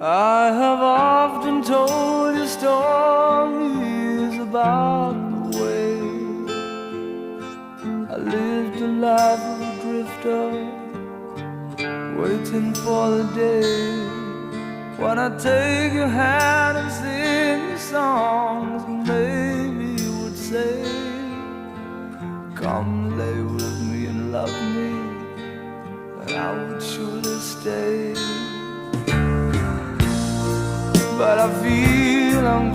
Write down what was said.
I have often told you stories about the way I lived the life of a drifter, waiting for the day when I take your hand and sing you songs. Maybe you would say, come lay with me and love me, and I would surely stay. But I feel I'm